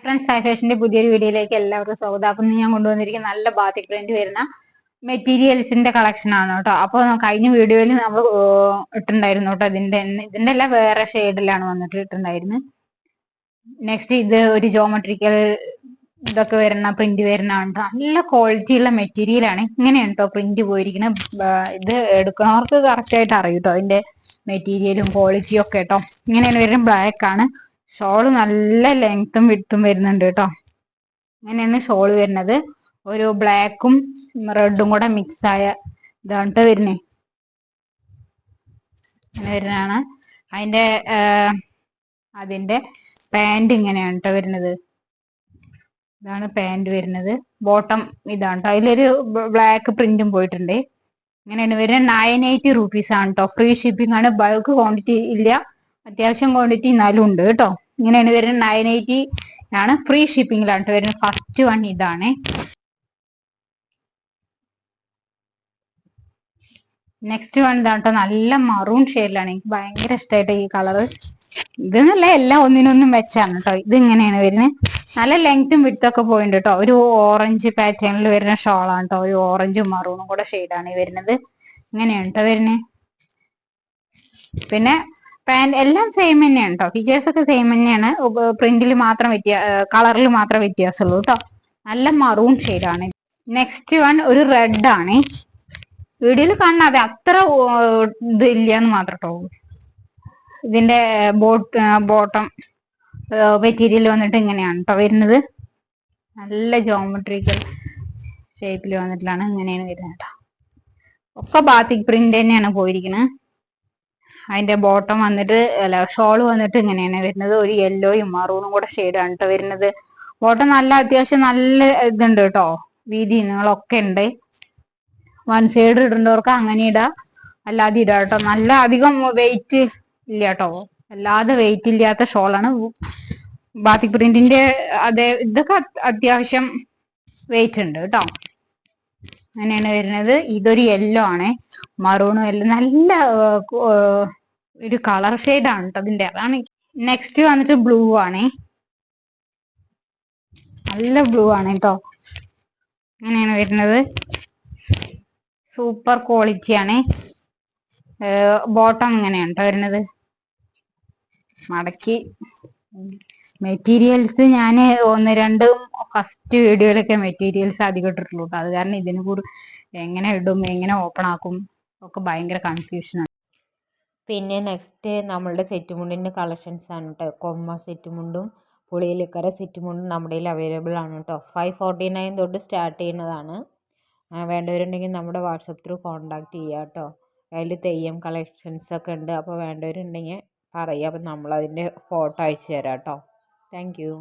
Friends, Sai ഫാഷന്റെ പുതിയൊരു വീഡിയോയിലേക്ക് എല്ലാവർക്കും സ്വാഗതം. അപ്പം ഞാൻ കൊണ്ടുവന്നിരിക്കുന്ന നല്ല ബാത്തിക് പ്രിന്റ് വരുന്ന മെറ്റീരിയൽസിന്റെ കളക്ഷൻ ആണ് കേട്ടോ. അപ്പോൾ കഴിഞ്ഞ വീഡിയോയിൽ നമ്മൾ ഇട്ടുണ്ടായിരുന്നു കേട്ടോ. ഇതിന്റെ എല്ലാം വേറെ ഷെയ്ഡിലാണ് വന്നിട്ട് ഇട്ടുണ്ടായിരുന്നു. നെക്സ്റ്റ് ഇത് ഒരു ജോമെട്രിക്കൽ ഇതൊക്കെ വരുന്ന പ്രിന്റ് വരുന്ന നല്ല ക്വാളിറ്റി ഉള്ള മെറ്റീരിയൽ ആണ്. ഇങ്ങനെയാണ് കേട്ടോ പ്രിന്റ് പോയിരിക്കുന്നത്. ഇത് എടുക്കുന്നവർക്ക് കറക്റ്റ് ആയിട്ട് അറിയും കേട്ടോ അതിന്റെ മെറ്റീരിയലും ക്വാളിറ്റിയും ഒക്കെ കേട്ടോ. ഇങ്ങനെയാണ് വരുന്നത്. ബ്ലാക്ക് ആണ്. ഷോള് നല്ല ലെങ്ത്തും വിഡ്ത്തും വരുന്നുണ്ട് കേട്ടോ. അങ്ങനെയാണ് ഷോള് വരുന്നത്. ഒരു ബ്ലാക്കും റെഡും കൂടെ മിക്സ് ആയ ഇതാണ് വരുന്നേ. അങ്ങനെ വരുന്നതാണ്. അതിന്റെ പാന്റ് ഇങ്ങനെയാണ് കേട്ടോ വരുന്നത്. ഇതാണ് പാന്റ് വരുന്നത്. ബോട്ടം ഇതാണ് കേട്ടോ. അതിലൊരു ബ്ലാക്ക് പ്രിന്റും പോയിട്ടുണ്ട്. ഇങ്ങനെയാണ് വരുന്നത്. 980 rupees ആണ് കേട്ടോ. ഫ്രീ ഷിപ്പിംഗ് ആണ്. ബൾക്ക് ക്വാണ്ടിറ്റി ഇല്ല, അത്യാവശ്യം ക്വാണ്ടിറ്റി എന്നാലും ഉണ്ട് കേട്ടോ. ഇങ്ങനെയാണ് വരുന്നത്. 980 ആണ്. ഫ്രീ ഷിപ്പിംഗിലാണ് വരുന്നത്. ഫസ്റ്റ് വൺ ഇതാണ്. നെക്സ്റ്റ് വൺ ഇതാണ് കേട്ടോ. നല്ല മറൂൺ ഷെയ്ഡിലാണ്. എനിക്ക് ഭയങ്കര ഇഷ്ടമായിട്ട് ഈ കളറ്. ഇത് നല്ല എല്ലാം ഒന്നിനൊന്നും വെച്ചാണ് കേട്ടോ. ഇത് ഇങ്ങനെയാണ് വരുന്നത്. നല്ല ലെങ്ത്തും വിഡ്ത്തും പോയിട്ടുണ്ട് കേട്ടോ. ഒരു ഓറഞ്ച് പാറ്റേണിൽ വരുന്ന ഷോളാണ് കേട്ടോ. ഒരു ഓറഞ്ചും മറൂണും കൂടെ ഷെയ്ഡാണ് വരുന്നത്. ഇങ്ങനെയാണ് കേട്ടോ വരുന്നത്. പിന്നെ പാന്റ് എല്ലാം സെയിം തന്നെയാണ് കേട്ടോ. ഫീച്ചേഴ്സ് ഒക്കെ സെയിം തന്നെയാണ്. പ്രിന്റിൽ മാത്രം കളറിൽ മാത്രം വ്യത്യാസമുള്ളൂ കേട്ടോ. നല്ല മറൂൺ ഷെയ്ഡാണ്. നെക്സ്റ്റ് വൺ ഒരു റെഡ് ആണ്. വീഡിയോയിൽ കാണാതെ അത്ര ഇത് ഇല്ലാന്ന് മാത്രം കേട്ടോ. ഇതിന്റെ ബോട്ടം മെറ്റീരിയൽ വന്നിട്ട് ഇങ്ങനെയാണ് കേട്ടോ വരുന്നത്. നല്ല ജോമെട്രിക്കൽ ഷേപ്പിൽ വന്നിട്ടാണ് ഇങ്ങനെയാണ് വരുന്നത് കേട്ടോ. ഒക്കെ ബാത്തിക് പ്രിന്റ് തന്നെയാണ് പോയിരിക്കുന്നത്. അതിന്റെ ബോട്ടം വന്നിട്ട് ഷോള് വന്നിട്ട് ഇങ്ങനെയാണ് വരുന്നത്. ഒരു യെല്ലോയും മറൂണും കൂടെ ഷെയ്ഡാണ് കേട്ടോ വരുന്നത്. ബോട്ടം നല്ല അത്യാവശ്യം നല്ല ഇതുണ്ട് കേട്ടോ. വീതി നീളമൊക്കെ ഉണ്ട്. വൺ സൈഡ് ഇടേണ്ടവർക്ക് അങ്ങനെ ഇടാം, അല്ലാതെ ഇടാം കേട്ടോ. നല്ല അധികം വെയിറ്റ് ഇല്ല കേട്ടോ. അല്ലാതെ വെയിറ്റ് ഇല്ലാത്ത ഷോളാണ്. ബാത്തിക് പ്രിന്റിന്റെ അതേ ഇതൊക്കെ അത്യാവശ്യം വെയിറ്റ് ഉണ്ട് കേട്ടോ. അങ്ങനെയാണ് വരുന്നത്. ഇതൊരു യെല്ലോ ആണ്. മറൂണും യെല്ലോ നല്ല ഒരു കളർ ഷെയ്ഡാണ് കേട്ടോ അതിന്റെ. അതാണ്. നെക്സ്റ്റ് വന്നിട്ട് ബ്ലൂ ആണ്. നല്ല ബ്ലൂ ആണ് കേട്ടോ. അങ്ങനെയാണ് വരുന്നത്. സൂപ്പർ ക്വാളിറ്റി ആണ്. ബോട്ടം ഇങ്ങനെയാണ് കേട്ടോ വരുന്നത്. മടക്കി മെറ്റീരിയൽസ് ഞാൻ ഒന്ന് രണ്ടും ഫസ്റ്റ് വീഡിയോയിലൊക്കെ മെറ്റീരിയൽസ് അധികം ഇട്ടിട്ടുള്ളൂ. അത് കാരണം ഇതിന് കൂടി എങ്ങനെ ഇടും, എങ്ങനെ ഓപ്പൺ ആക്കും ഒക്കെ ഭയങ്കര കൺഫ്യൂഷനാണ്. പിന്നെ നെക്സ്റ്റ് നമ്മളുടെ സെറ്റ് മുണ്ടിൻ്റെ കളക്ഷൻസ് ആണ് കേട്ടോ. കൊമ്മ സെറ്റ് മുണ്ടും പുളിയിലിക്കര സെറ്റ് മുണ്ടും നമ്മുടെ കയ്യിൽ അവൈലബിൾ ആണ് കേട്ടോ. 549 തൊട്ട് സ്റ്റാർട്ട് ചെയ്യുന്നതാണ്. വേണ്ടവരുണ്ടെങ്കിൽ നമ്മുടെ വാട്സപ്പ് ത്രൂ കോൺടാക്ട് ചെയ്യുക കേട്ടോ. അതിൽ തെയ്യം കളക്ഷൻസ് ഒക്കെ ഉണ്ട്. അപ്പോൾ വേണ്ടവരുണ്ടെങ്കിൽ പറയുക. അപ്പം നമ്മളതിൻ്റെ ഫോട്ടോ അയച്ചു തരാം കേട്ടോ. Thank you.